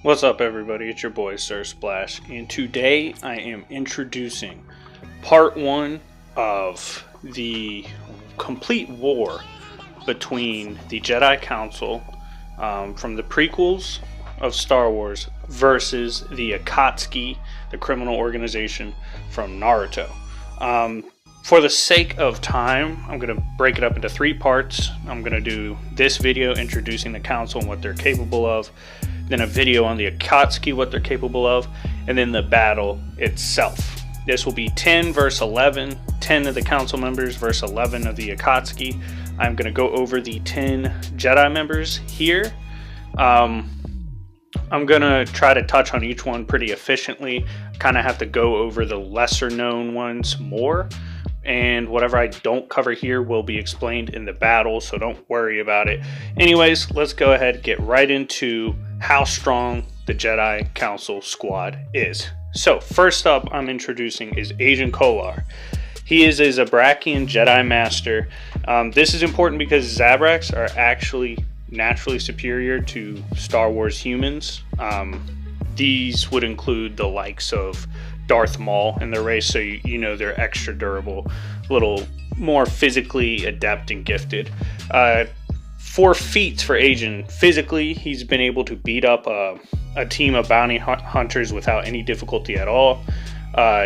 What's up, everybody? It's your boy Sir Splash, and today I am introducing part 1 of the complete war between the Jedi Council from the prequels of Star Wars versus the Akatsuki, the criminal organization from Naruto. For the sake of time, I'm going to break it up into 3 parts. I'm going to do this video introducing the council and what they're capable of, then a video on the Akatsuki, what they're capable of, and then the battle itself. This will be 10 versus 11, 10 of the council members versus 11 of the Akatsuki. I'm going to go over the 10 Jedi members here. I'm going to try to touch on each one pretty efficiently. Kind of have to go over the lesser known ones more. And whatever I don't cover here will be explained in the battle, so don't worry about it. Anyways, let's go ahead and get right into how strong the Jedi Council squad is. So, first up I'm introducing is Agent Kolar. He is a Zabrakian Jedi Master. This is important because Zabraks are actually naturally superior to Star Wars humans. These would include the likes of Darth Maul in their race, so you know they're extra durable, a little more physically adept and gifted. 4 feats for Agent. Physically, he's been able to beat up a team of bounty hunters without any difficulty at all.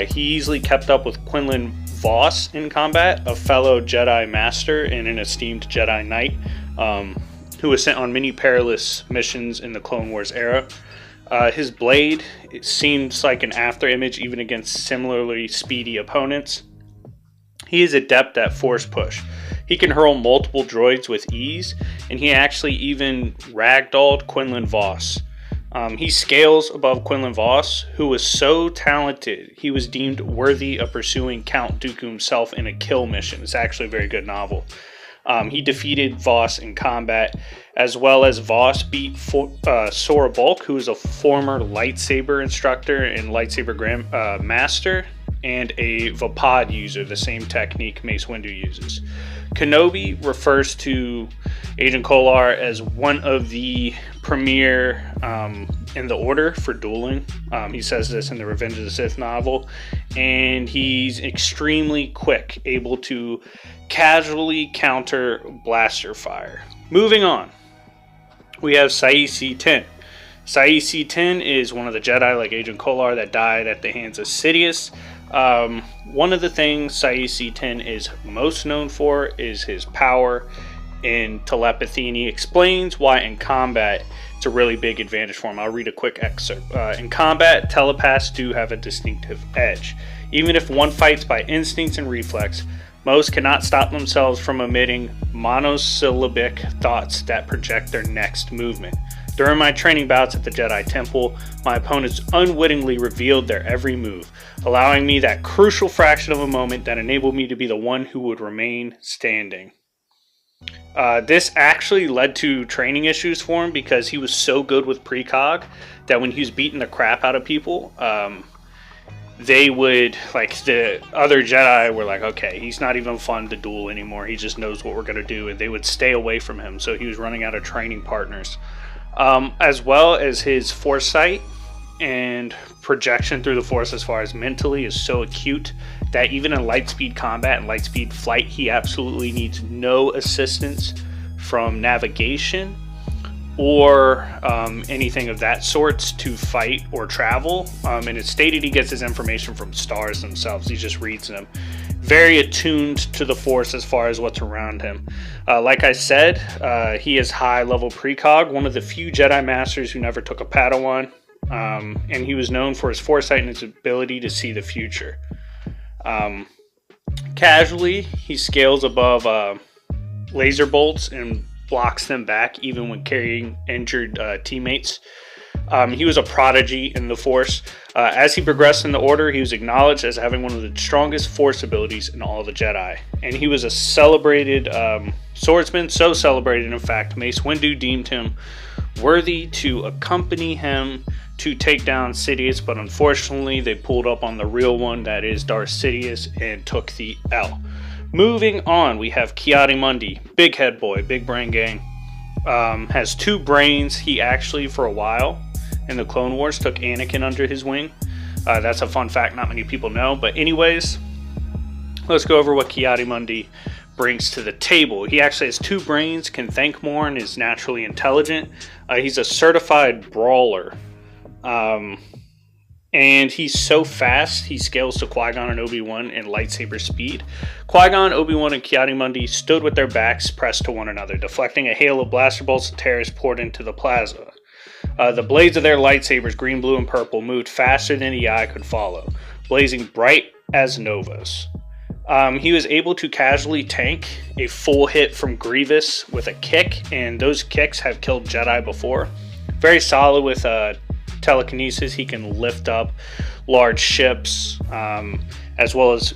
He easily kept up with Quinlan Vos in combat, a fellow Jedi Master and an esteemed Jedi Knight, who was sent on many perilous missions in the Clone Wars era. His blade, it seems like an afterimage even against similarly speedy opponents. He is adept at force push. He can hurl multiple droids with ease, and he actually even ragdolled Quinlan Vos. He scales above Quinlan Vos, who was so talented he was deemed worthy of pursuing Count Dooku himself in a kill mission. It's actually a very good novel. He defeated Vos in combat, as well as Vos beat Sora Bulk, who is a former lightsaber instructor and lightsaber master, and a Vapad user, the same technique Mace Windu uses. Kenobi refers to Agent Kolar as one of the premier in the order for dueling. He says this in the Revenge of the Sith novel, and he's extremely quick, able to casually counter blaster fire. Moving on, we have Saisi 10. Saisi 10 is one of the Jedi, like Agent Kolar, that died at the hands of Sidious. One of the things Saisi 10 is most known for is his power in telepathy, and he explains why in combat it's a really big advantage for him. I'll read a quick excerpt. In combat, telepaths do have a distinctive edge. Even if one fights by instincts and reflex, most cannot stop themselves from emitting monosyllabic thoughts that project their next movement. During my training bouts at the Jedi Temple, my opponents unwittingly revealed their every move, allowing me that crucial fraction of a moment that enabled me to be the one who would remain standing. This actually led to training issues for him because he was so good with precog that when he was beating the crap out of people, they would, like, the other Jedi were like, okay, he's not even fun to duel anymore, he just knows what we're going to do, and they would stay away from him, so he was running out of training partners. As well as his foresight and projection through the Force as far as mentally is so acute that even in lightspeed combat and lightspeed flight, he absolutely needs no assistance from navigation or anything of that sort to fight or travel. And it's stated he gets his information from stars themselves. He just reads them. Very attuned to the Force as far as what's around him. Like I said, he is high level precog, one of the few Jedi Masters who never took a Padawan, and he was known for his foresight and his ability to see the future. Casually, he scales above laser bolts and blocks them back even when carrying injured teammates. He was a prodigy in the Force. As he progressed in the Order, he was acknowledged as having one of the strongest Force abilities in all the Jedi. And he was a celebrated swordsman, so celebrated, in fact, Mace Windu deemed him worthy to accompany him to take down Sidious, but unfortunately they pulled up on the real one, that is Darth Sidious, and took the L. Moving on, we have Ki-Adi-Mundi, big head boy, big brain gang. Has 2 brains. He actually, for a while, in the Clone Wars, took Anakin under his wing. That's a fun fact not many people know. But anyways, let's go over what Ki-Adi-Mundi brings to the table. He actually has 2 brains, can think more, and is naturally intelligent. He's a certified brawler. And he's so fast, he scales to Qui-Gon and Obi-Wan in lightsaber speed. Qui-Gon, Obi-Wan, and Ki-Adi-Mundi stood with their backs pressed to one another, deflecting a hail of blaster bolts and tears poured into the plaza. The blades of their lightsabers, green, blue, and purple, moved faster than the eye could follow, blazing bright as novas. He was able to casually tank a full hit from Grievous with a kick, and those kicks have killed Jedi before. Very solid with telekinesis. He can lift up large ships, as well as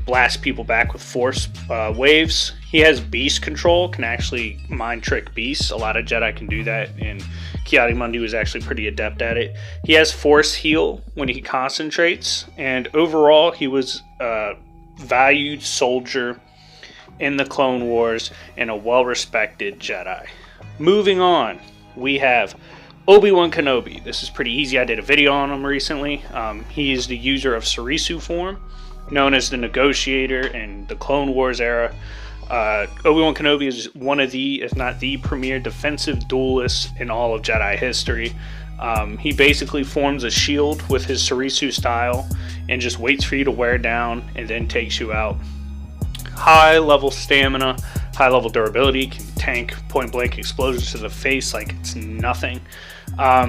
blast people back with force waves. He has beast control, can actually mind trick beasts. A lot of Jedi can do that, and Ki-Adi-Mundi was actually pretty adept at it. He has force heal when he concentrates, and overall he was a valued soldier in the Clone Wars and a well-respected Jedi. Moving on, we have Obi-Wan Kenobi. This is pretty easy. I did a video on him recently. He is the user of Sarisu form, known as the Negotiator in the Clone Wars era. Obi-Wan Kenobi is one of the, if not the premier defensive duelist in all of Jedi history. He basically forms a shield with his Sarisu style and just waits for you to wear down and then takes you out. High level stamina, high level durability, can tank point blank explosions to the face like it's nothing.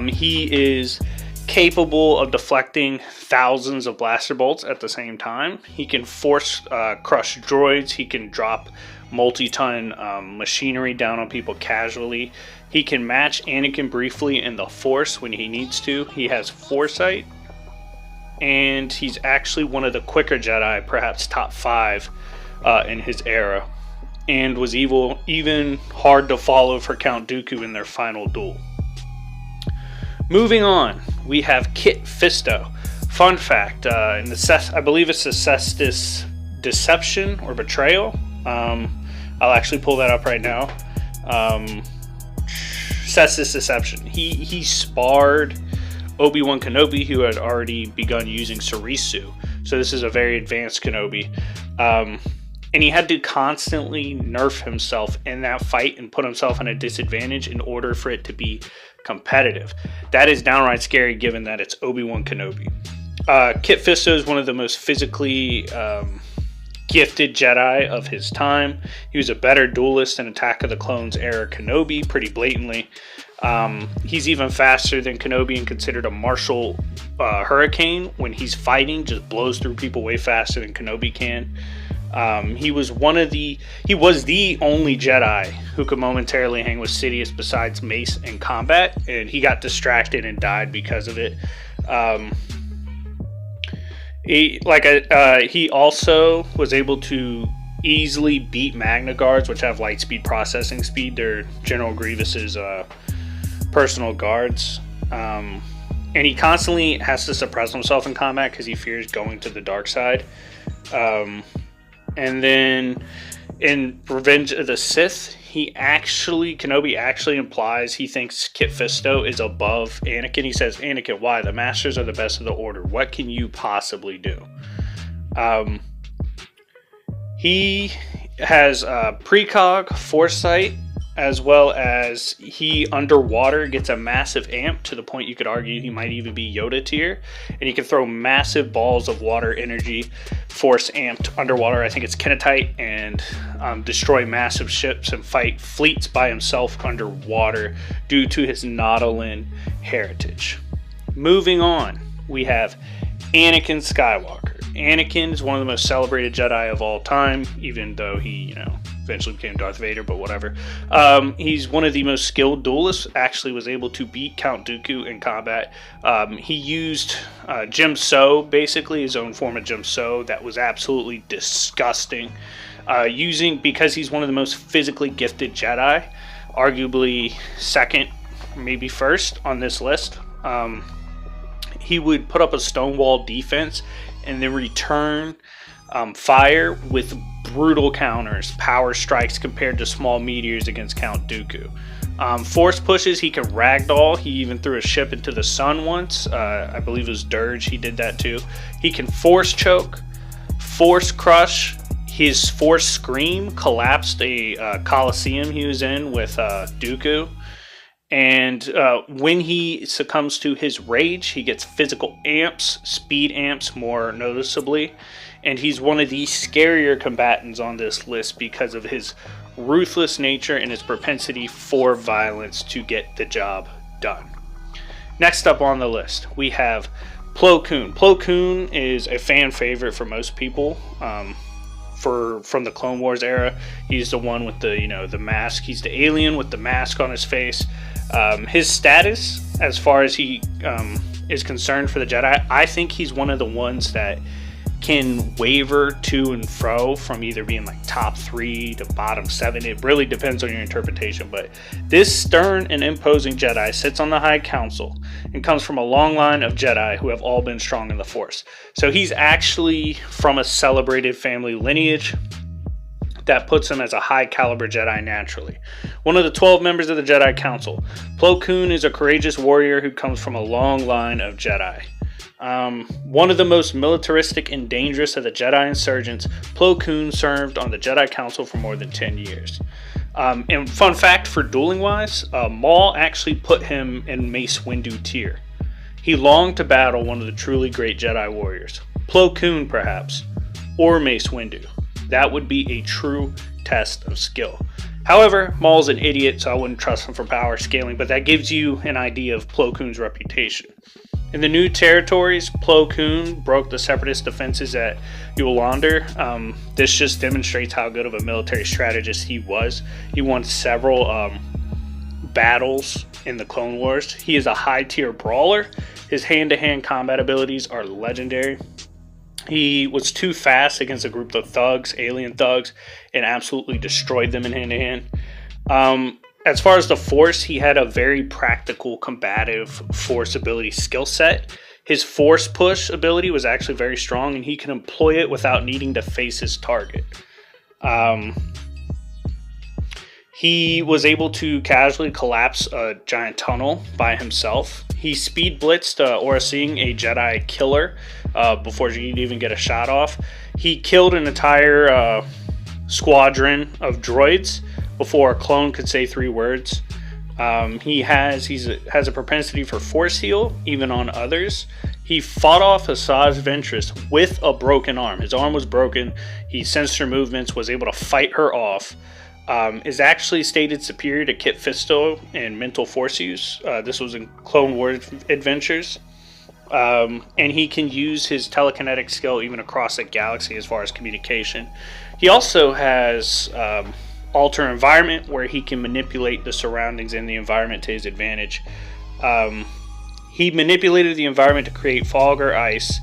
He is capable of deflecting thousands of blaster bolts at the same time. He can force crush droids. He can drop multi-ton machinery down on people casually. He can match Anakin briefly in the Force when he needs to. He has foresight, and he's actually one of the quicker Jedi, perhaps top 5 in his era, and was even hard to follow for Count Dooku in their final duel. Moving on, we have Kit Fisto. Fun fact, in the I believe it's the Cestus Deception or Betrayal. I'll actually pull that up right now. Cestus Deception. He sparred Obi-Wan Kenobi, who had already begun using Sarisu. So this is a very advanced Kenobi. And he had to constantly nerf himself in that fight and put himself in a disadvantage in order for it to be competitive. That is downright scary given that it's Obi-Wan Kenobi. Kit Fisto is one of the most physically gifted Jedi of his time. He was a better duelist than Attack of the Clones era Kenobi, pretty blatantly. He's even faster than Kenobi and considered a martial hurricane. When he's fighting, just blows through people way faster than Kenobi can. He was the only Jedi who could momentarily hang with Sidious besides Mace in combat, and he got distracted and died because of it. He also was able to easily beat Magna Guards, which have light speed processing speed. They're General Grievous's personal guards. And he constantly has to suppress himself in combat because he fears going to the dark side. And then in Revenge of the Sith, Kenobi actually implies he thinks Kit Fisto is above Anakin. He says, Anakin, why? The Masters are the best of the Order. What can you possibly do? He has precog, foresight, as well as he underwater gets a massive amp to the point you could argue he might even be Yoda tier, and he can throw massive balls of water energy, force amped underwater. I think it's kinetite, and destroy massive ships and fight fleets by himself underwater due to his Nautolan heritage. Moving on, we have Anakin Skywalker. Anakin is one of the most celebrated Jedi of all time, even though he, eventually became Darth Vader, but whatever. He's one of the most skilled duelists, actually was able to beat Count Dooku in combat. He used Jim So, basically, his own form of Jim So, that was absolutely disgusting. Because he's one of the most physically gifted Jedi, arguably second, maybe first on this list. He would put up a stonewall defense and then return fire with brutal counters, power strikes compared to small meteors against Count Dooku. Force pushes, he can ragdoll. He even threw a ship into the sun once. I believe it was Dirge, he did that too. He can force choke, force crush. His force scream collapsed a Coliseum he was in with Dooku. And when he succumbs to his rage, he gets physical amps, speed amps more noticeably. And he's one of the scarier combatants on this list because of his ruthless nature and his propensity for violence to get the job done. Next up on the list, we have Plo Koon. Plo Koon is a fan favorite for most people. From the Clone Wars era, he's the one with the mask. He's the alien with the mask on his face. His status, as far as he is concerned for the Jedi, I think he's one of the ones that can waver to and fro from either being like top 3 to bottom 7. It really depends on your interpretation, but this stern and imposing Jedi sits on the High Council and comes from a long line of Jedi who have all been strong in the Force. So he's actually from a celebrated family lineage that puts him as a high caliber Jedi naturally. One of the 12 members of the Jedi Council, Plo Koon is a courageous warrior who comes from a long line of Jedi. One of the most militaristic and dangerous of the Jedi insurgents, Plo Koon served on the Jedi Council for more than 10 years. And fun fact for dueling wise, Maul actually put him in Mace Windu tier. He longed to battle one of the truly great Jedi warriors. Plo Koon perhaps, or Mace Windu. That would be a true test of skill. However, Maul's an idiot, so I wouldn't trust him for power scaling, but that gives you an idea of Plo Koon's reputation. In the new territories, Plo Koon broke the Separatist defenses at Yulander. This just demonstrates how good of a military strategist he was. He won several battles in the Clone Wars. He is a high-tier brawler. His hand-to-hand combat abilities are legendary. He was too fast against a group of thugs, alien thugs, and absolutely destroyed them in hand-to-hand. As far as the Force, he had a very practical, combative Force ability skill set. His Force push ability was actually very strong, and he can employ it without needing to face his target. He was able to casually collapse a giant tunnel by himself. He speed blitzed Aurra Sing, a Jedi killer, before she could even get a shot off. He killed an entire squadron of droids before a clone could say 3 words. He has a propensity for force heal, even on others. He fought off Asajj Ventress with a broken arm. His arm was broken. He sensed her movements, was able to fight her off. Is actually stated superior to Kit Fisto in mental force use. This was in Clone Wars adventures. And he can use his telekinetic skill even across the galaxy as far as communication. He also has alter environment, where he can manipulate the surroundings and the environment to his advantage. He manipulated the environment to create fog or ice.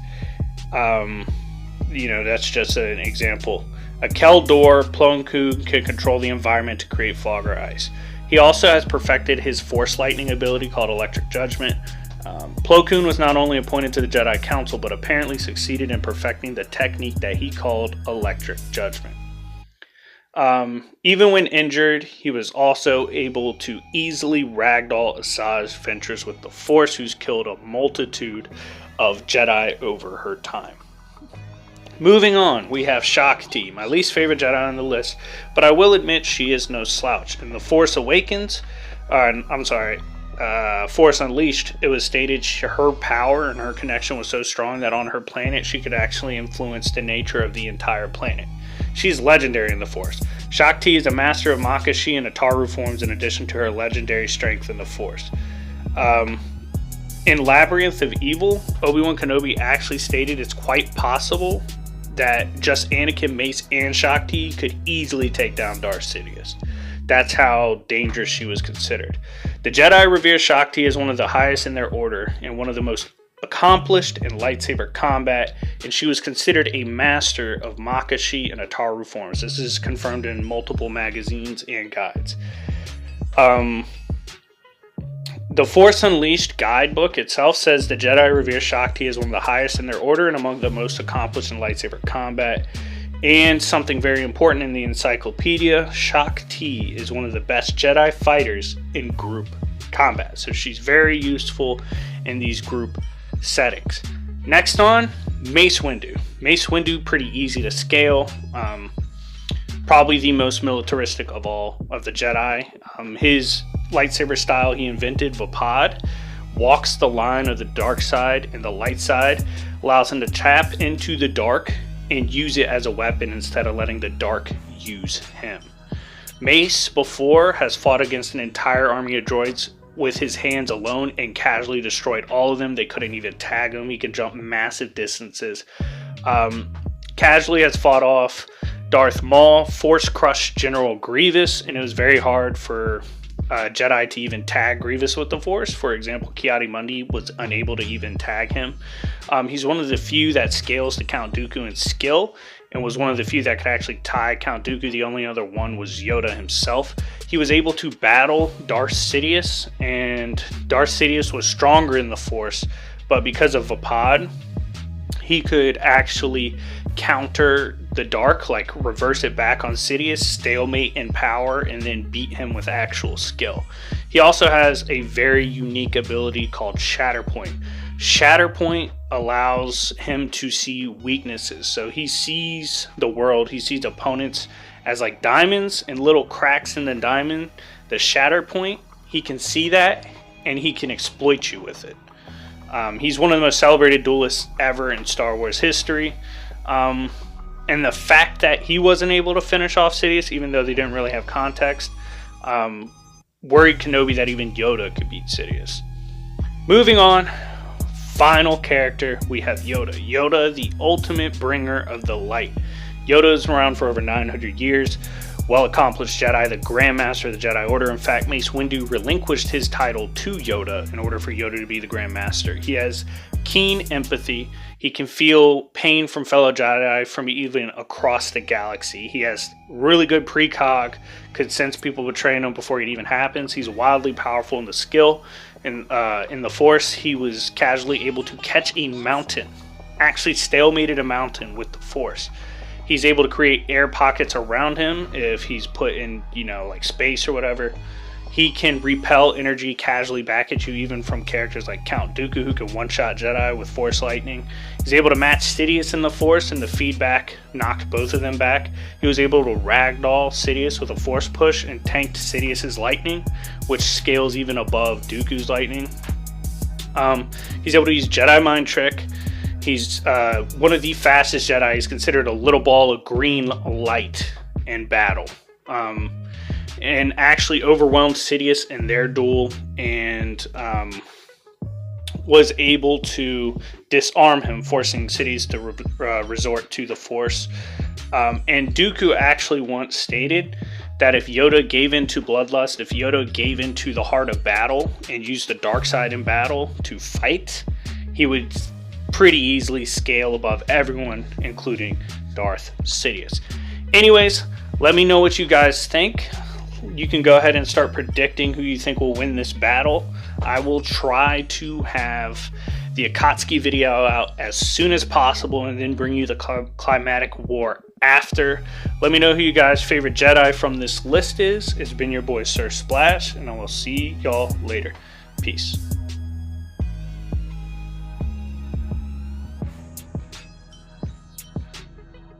That's just an example. A Kel Dor, Plo Koon can control the environment to create fog or ice. He also has perfected his Force Lightning ability called Electric Judgment. Plo Koon was not only appointed to the Jedi Council, but apparently succeeded in perfecting the technique that he called Electric Judgment. Even when injured, he was also able to easily ragdoll Asajj Ventress with the Force, who's killed a multitude of Jedi over her time. Moving on, we have Shakti, my least favorite Jedi on the list, but I will admit she is no slouch. In The Force Awakens, Force Unleashed, it was stated her power and her connection was so strong that on her planet she could actually influence the nature of the entire planet. She's legendary in the Force. Shakti is a master of Makashi and Ataru forms in addition to her legendary strength in the Force. In Labyrinth of Evil, Obi-Wan Kenobi actually stated it's quite possible that just Anakin, Mace, and Shakti could easily take down Darth Sidious. That's how dangerous she was considered. The Jedi revere Shakti as one of the highest in their order and one of the most accomplished in lightsaber combat, and she was considered a master of Makashi and Ataru forms. This is confirmed in multiple magazines and guides. The Force Unleashed guidebook itself says the Jedi revere Shakti as one of the highest in their order and among the most accomplished in lightsaber combat. And something very important in the encyclopedia, Shakti is one of the best Jedi fighters in group combat. So she's very useful in these group settings. Next on, Mace Windu. Mace Windu, pretty easy to scale. Probably the most militaristic of all of the Jedi. His lightsaber style he invented, Vapad, walks the line of the dark side and the light side, allows him to tap into the dark and use it as a weapon instead of letting the dark use him. Mace before has fought against an entire army of droids with his hands alone and casually destroyed all of them. They couldn't even tag him. He can jump massive distances. Casually has fought off Darth Maul, force crushed General Grievous, and it was very hard for Jedi to even tag Grievous with the Force. For example, Ki-Adi-Mundi was unable to even tag him. He's one of the few that scales to Count Dooku in skill, and was one of the few that could actually tie Count Dooku. The only other one was Yoda himself. He was able to battle Darth Sidious, and Darth Sidious was stronger in the Force, but because of Vapad, he could actually counter the dark, like reverse it back on Sidious, stalemate in power, and then beat him with actual skill. He also has a very unique ability called Shatter Point. Shatter Point allows him to see weaknesses. So he sees the world, he sees opponents as like diamonds and little cracks in the diamond. The Shatter Point, he can see that and he can exploit you with it. He's one of the most celebrated duelists ever in Star Wars history. And the fact that he wasn't able to finish off Sidious, even though they didn't really have context, worried Kenobi that even Yoda could beat Sidious. Moving on, final character, we have Yoda. Yoda, the ultimate bringer of the light. Yoda is around for over 900 years. Well-accomplished Jedi, the Grandmaster of the Jedi Order. In fact, Mace Windu relinquished his title to Yoda in order for Yoda to be the Grandmaster. He has keen empathy. He can feel pain from fellow Jedi from even across the galaxy. He has really good precog, could sense people betraying him before it even happens. He's wildly powerful in the skill. In the Force, he was casually able to catch a mountain, actually stalemated a mountain with the Force. He's able to create air pockets around him if he's put in, like space or whatever. He can repel energy casually back at you, even from characters like Count Dooku, who can one-shot Jedi with Force Lightning. He's able to match Sidious in the Force, and the feedback knocked both of them back. He was able to ragdoll Sidious with a Force push and tanked Sidious's Lightning, which scales even above Dooku's Lightning. He's able to use Jedi Mind Trick. He's one of the fastest Jedi. He's considered a little ball of green light in battle. And actually overwhelmed Sidious in their duel and was able to disarm him, forcing Sidious to resort to the Force. And Dooku actually once stated that if Yoda gave in to bloodlust, if Yoda gave in to the heart of battle and used the dark side in battle to fight, he would pretty easily scale above everyone, including Darth Sidious. Anyways, let me know what you guys think. You can go ahead and start predicting who you think will win this battle. I will try to have the Akatsuki video out as soon as possible and then bring you the climatic war after. Let me know who you guys' favorite Jedi from this list is. It's been your boy Sir Splash, and I will see y'all later. Peace.